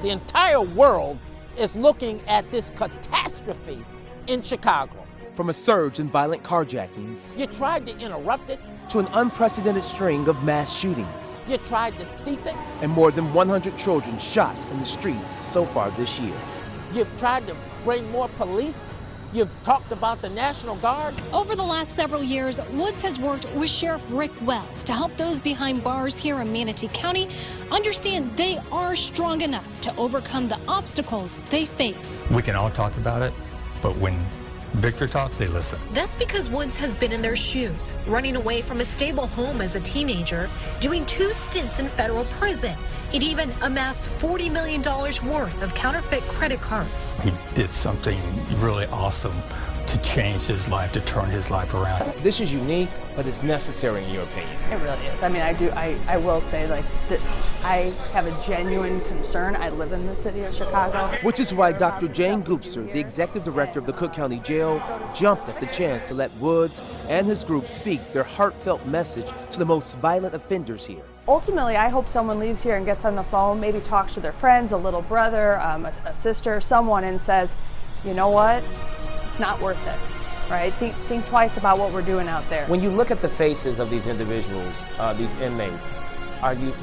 The entire world is looking at this catastrophe in Chicago. From a surge in violent carjackings You tried to interrupt it. to an unprecedented string of mass shootings You tried to cease it. and more than 100 children shot in the streets so far this year. You've tried to bring more police. You've talked about the National Guard. Over the last several years, Woods has worked with Sheriff Rick Wells to help those behind bars here in Manatee County understand they are strong enough to overcome the obstacles they face. We can all talk about it, but when Victor talks, they listen. That's because Woods has been in their shoes, running away from a stable home as a teenager, doing 2 stints in federal prison. He'd even amassed $40 million worth of counterfeit credit cards. He did something really awesome to change his life, to turn his life around. This is unique, but it's necessary in your opinion. It really is. I mean, I will say, like, that I have a genuine concern. I live in the city of Chicago. Which is why Dr. Jane Goopser, the executive director of the Cook County Jail, jumped at the chance to let Woods and his group speak their heartfelt message to the most violent offenders here. Ultimately, I hope someone leaves here and gets on the phone, maybe talks to their friends, a little brother, a sister, someone, and says, you know what? It's not worth it, right? Think twice about what we're doing out there. When you look at the faces of these individuals, these inmates,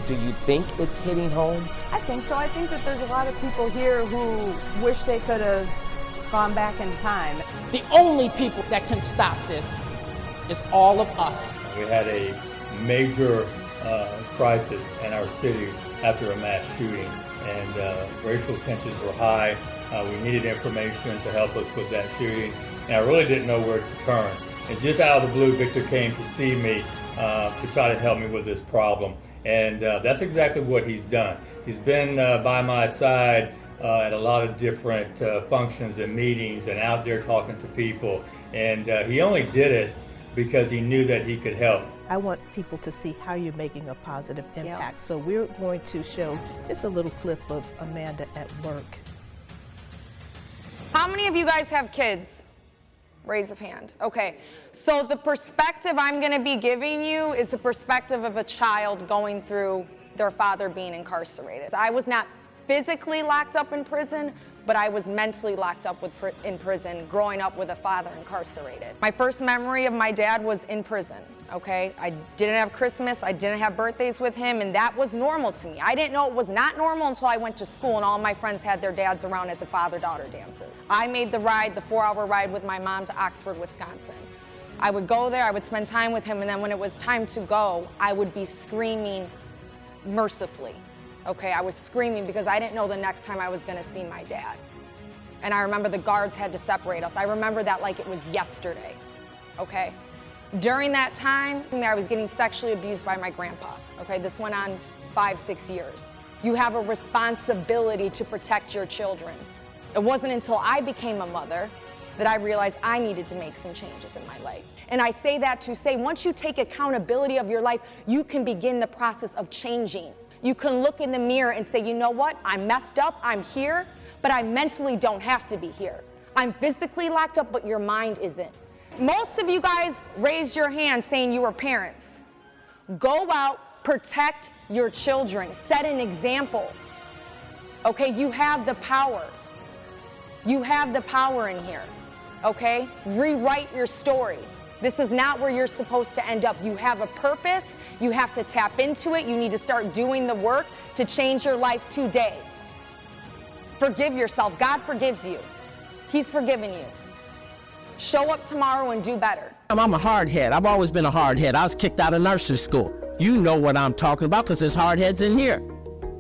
do you think it's hitting home? I think so. I think that there's a lot of people here who wish they could have gone back in time. The only people that can stop this is all of us. We had a major crisis in our city after a mass shooting, and racial tensions were high. We needed information to help us with that shooting, and I really didn't know where to turn. And just out of the blue, Victor came to see me to try to help me with this problem, and that's exactly what he's done. He's been by my side at a lot of different functions and meetings and out there talking to people, and he only did it because he knew that he could help. I want people to see how you're making a positive impact. So we're going to show just a little clip of Amanda at work. How many of you guys have kids? Raise of hand. Okay. So the perspective I'm going to be giving you is the perspective of a child going through their father being incarcerated. I was not physically locked up in prison, but I was mentally locked up in prison, growing up with a father incarcerated. My first memory of my dad was in prison, okay? I didn't have Christmas, I didn't have birthdays with him, and that was normal to me. I didn't know it was not normal until I went to school and all my friends had their dads around at the father-daughter dances. I made the ride, the 4-hour ride with my mom to Oxford, Wisconsin. I would go there, I would spend time with him, and then when it was time to go, I would be screaming mercifully. Okay, I was screaming because I didn't know the next time I was going to see my dad. And I remember the guards had to separate us. I remember that like it was yesterday, okay? During that time, I was getting sexually abused by my grandpa, okay? This went on 5-6 years. You have a responsibility to protect your children. It wasn't until I became a mother that I realized I needed to make some changes in my life. And I say that to say, once you take accountability of your life, you can begin the process of changing. You can look in the mirror and say, you know what, I'm messed up, I'm here, but I mentally don't have to be here. I'm physically locked up, but your mind isn't. Most of you guys raised your hand saying you were parents. Go out, protect your children, set an example. Okay, you have the power. You have the power in here, okay? Rewrite your story. This is not where you're supposed to end up. You have a purpose. You have to tap into it. You need to start doing the work to change your life today. Forgive yourself. God forgives you. He's forgiven you. Show up tomorrow and do better. I'm a hard head. I've always been a hard head. I was kicked out of nursery school. You know what I'm talking about because there's hard heads in here.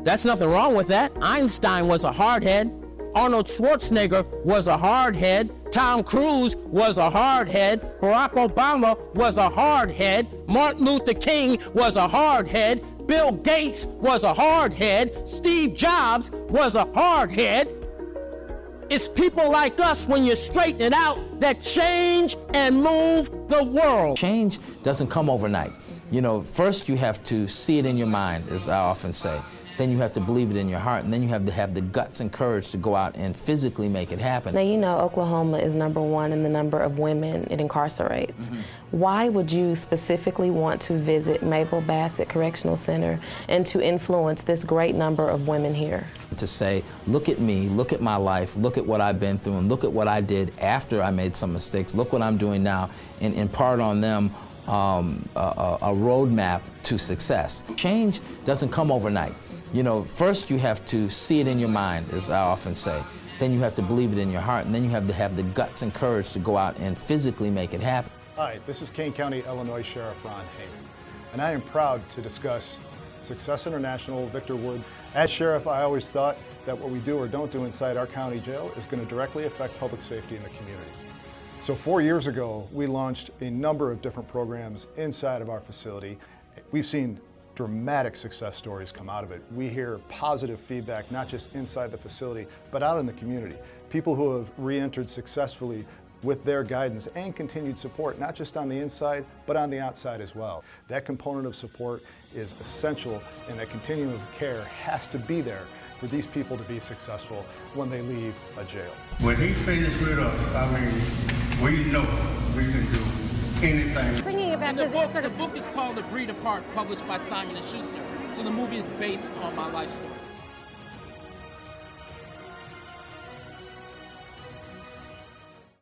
That's nothing wrong with that. Einstein was a hard head. Arnold Schwarzenegger was a hard head. Tom Cruise was a hard head. Barack Obama was a hard head. Martin Luther King was a hard head. Bill Gates was a hard head. Steve Jobs was a hard head. It's people like us, when you straighten it out, that change and move the world. Change doesn't come overnight. You know, first you have to see it in your mind, as I often say. then you have to believe it in your heart, and then you have to have the guts and courage to go out and physically make it happen. Now, you know Oklahoma is #1 in the number of women it incarcerates. Why would you specifically want to visit Mabel Bassett Correctional Center and to influence this great number of women here? To say, look at me, look at my life, look at what I've been through, and look at what I did after I made some mistakes, look what I'm doing now, and impart on them a roadmap to success. Change doesn't come overnight. You know, first you have to see it in your mind, as I often say. Then you have to believe it in your heart, and then you have to have the guts and courage to go out and physically make it happen. Hi, this is Kane County, Illinois Sheriff Ron Hayman, and I am proud to discuss Success International, Victor Woods. As sheriff, I always thought that what we do or don't do inside our county jail is going to directly affect public safety in the community. So 4 years ago, we launched a number of different programs inside of our facility. We've seen dramatic success stories come out of it. We hear positive feedback, not just inside the facility, but out in the community. People who have re-entered successfully with their guidance and continued support, not just on the inside, but on the outside as well. That component of support is essential, and that continuum of care has to be there for these people to be successful when they leave a jail. When he's finished with us, I mean, we know we can do anything. Bringing it back to this the book is called The Breed Apart, published by Simon & Schuster. So the movie is based on my life story.